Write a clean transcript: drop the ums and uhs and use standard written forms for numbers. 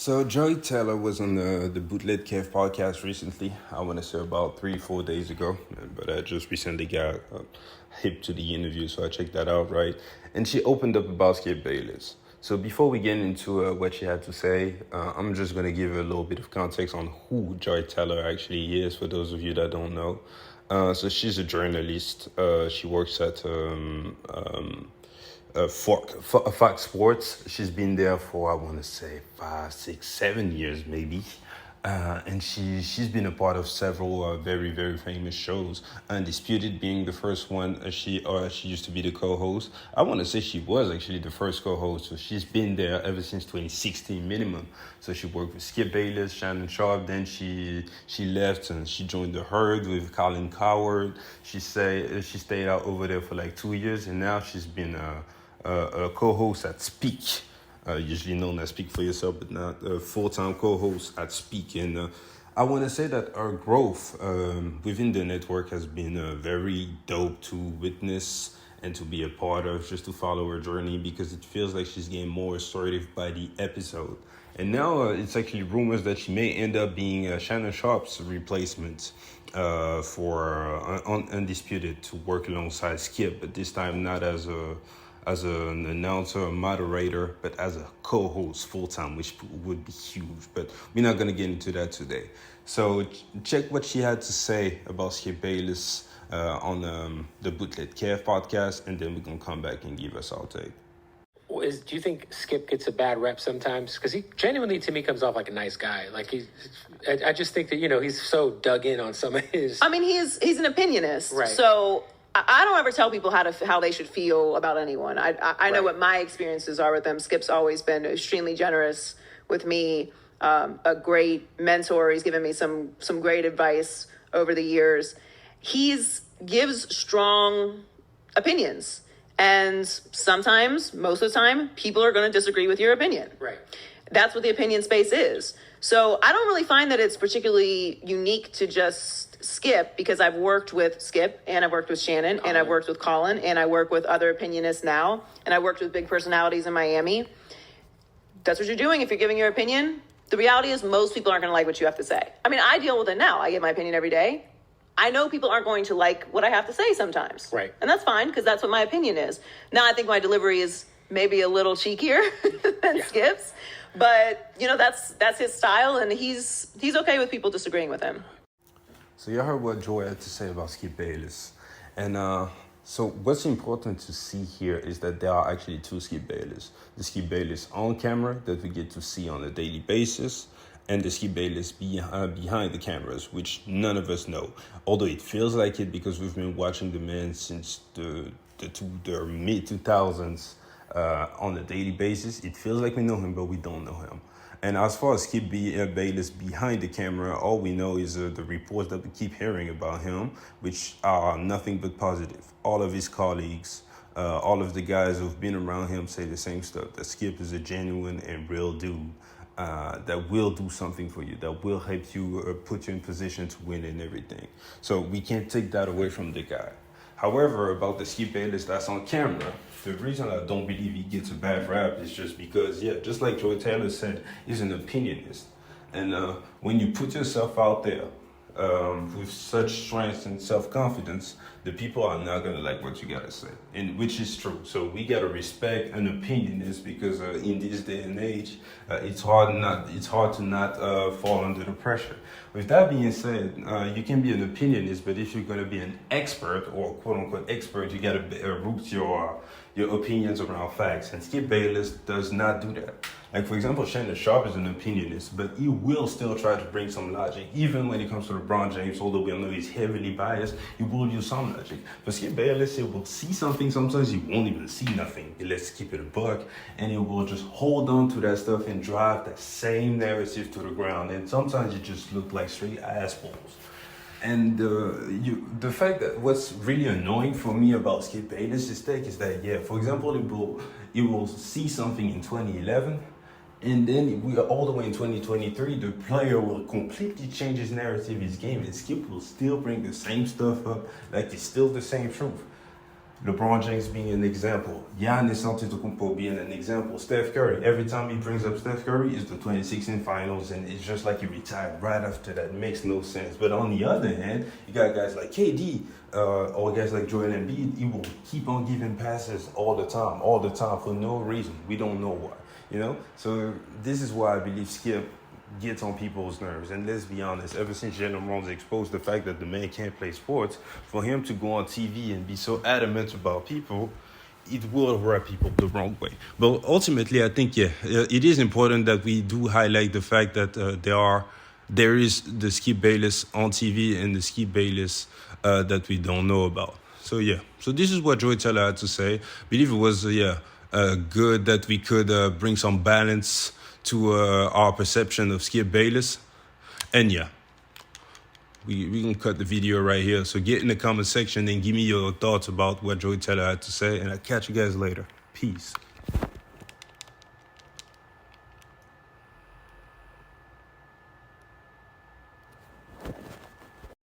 So Joey Taylor was on the Bootleg Kev podcast recently. I want to say about 3-4 days ago, but I just recently got hip to the interview, so I checked that out, right? And she opened up about Skip Bayless. So before we get into what she had to say, I'm just going to give a little bit of context on who Joy Taylor actually is for those of you that don't know. So she's a journalist. She works at Fox Sports. She's been there for, I want to say, 5, 6, 7 years maybe. And she's been a part of several very, very famous shows. Undisputed being the first one. She used to be the co-host. I want to say she was actually the first co-host. So she's been there ever since 2016 minimum. So she worked with Skip Bayless, Shannon Sharp. Then she left and she joined the Herd with Colin Coward. She stayed out over there for like 2 years, and now she's been a co-host at Speak. Usually known as Speak for Yourself, but not a full-time co-host at Speak. And I want to say that our growth within the network has been very dope to witness and to be a part of, just to follow her journey, because it feels like she's getting more assertive by the episode. And now it's actually rumors that she may end up being Shannon Sharp's replacement for Undisputed, to work alongside Skip, but this time not as an announcer or moderator, but as a co-host full-time, which would be huge. But we're not going to get into that today. So check what she had to say about Skip Bayless on the Bootleg Kev podcast, and then we're going to come back and give us our take. Do you think Skip gets a bad rep sometimes? Because he genuinely, to me, comes off like a nice guy. I just think that, he's so dug in on some of his... I mean, he's an opinionist. Right. So I don't ever tell people how they should feel about anyone. I know what my experiences are with them. Skip's always been extremely generous with me, a great mentor. He's given me some great advice over the years. Gives strong opinions. And sometimes, most of the time, people are going to disagree with your opinion. Right. That's what the opinion space is. So I don't really find that it's particularly unique to just Skip, because I've worked with Skip, and I've worked with Shannon, and I've worked with Colin, and I work with other opinionists now, and I worked with big personalities in Miami. That's what you're doing if you're giving your opinion. The reality is most people aren't going to like what you have to say. I mean, I deal with it now. I give my opinion every day. I know people aren't going to like what I have to say sometimes. Right. And that's fine, because that's what my opinion is. Now, I think my delivery is maybe a little cheekier than Skip's. But, that's his style, and he's okay with people disagreeing with him. So you heard what Joy had to say about Skip Bayless. And so what's important to see here is that there are actually two Skip Bayless. The Skip Bayless on camera that we get to see on a daily basis, and the Skip Bayless behind the cameras, which none of us know. Although it feels like it, because we've been watching the man since the mid-2000s on a daily basis. It feels like we know him, but we don't know him. And as far as Skip Bayless behind the camera, all we know is the reports that we keep hearing about him, which are nothing but positive. All of his colleagues, all of the guys who've been around him say the same stuff, that Skip is a genuine and real dude that will do something for you, that will help you put you in position to win and everything. So we can't take that away from the guy. However, about the Skip Bayless that's on camera, the reason I don't believe he gets a bad rap is just because, just like Joy Taylor said, he's an opinionist. And when you put yourself out there with such strength and self-confidence, the people are not going to like what you got to say, and which is true. So we got to respect an opinionist, because in this day and age, it's hard to not fall under the pressure. With that being said, you can be an opinionist, but if you're going to be an expert, or quote-unquote expert, you got to root your opinions around facts. And Skip Bayless does not do that. Like, for example, Shannon Sharp is an opinionist, but he will still try to bring some logic. Even when it comes to LeBron James, although we know he's heavily biased, he will use some logic. But Skip Bayless, he will see something. Sometimes he won't even see nothing. Let's keep it a buck. And he will just hold on to that stuff and drive that same narrative to the ground. And sometimes you just look like straight assholes. And the fact that what's really annoying for me about Skip Bayless' take is that, for example, he will see something in 2011, and then we are all the way in 2023, the player will completely change his narrative, his game, and Skip will still bring the same stuff up like it's still the same truth. LeBron James being an example, Giannis Antetokounmpo being an example, Steph Curry. Every time he brings up Steph Curry, it's the 2016 finals, and it's just like he retired right after that. It makes no sense. But on the other hand, you got guys like KD or guys like Joel Embiid. He will keep on giving passes all the time for no reason. We don't know why, you know. So this is why I believe Skip gets on people's nerves. And let's be honest, ever since Jalen Brown's exposed the fact that the man can't play sports, for him to go on TV and be so adamant about people, it will rub people the wrong way. But ultimately, I think, it is important that we do highlight the fact that there is the Skip Bayless on TV and the Skip Bayless that we don't know about. So, So this is what Joey Teller had to say. I believe it was, good that we could bring some balance to our perception of Skip Bayless. And we can cut the video right here. So get in the comment section and give me your thoughts about what Joey Teller had to say. And I'll catch you guys later. Peace.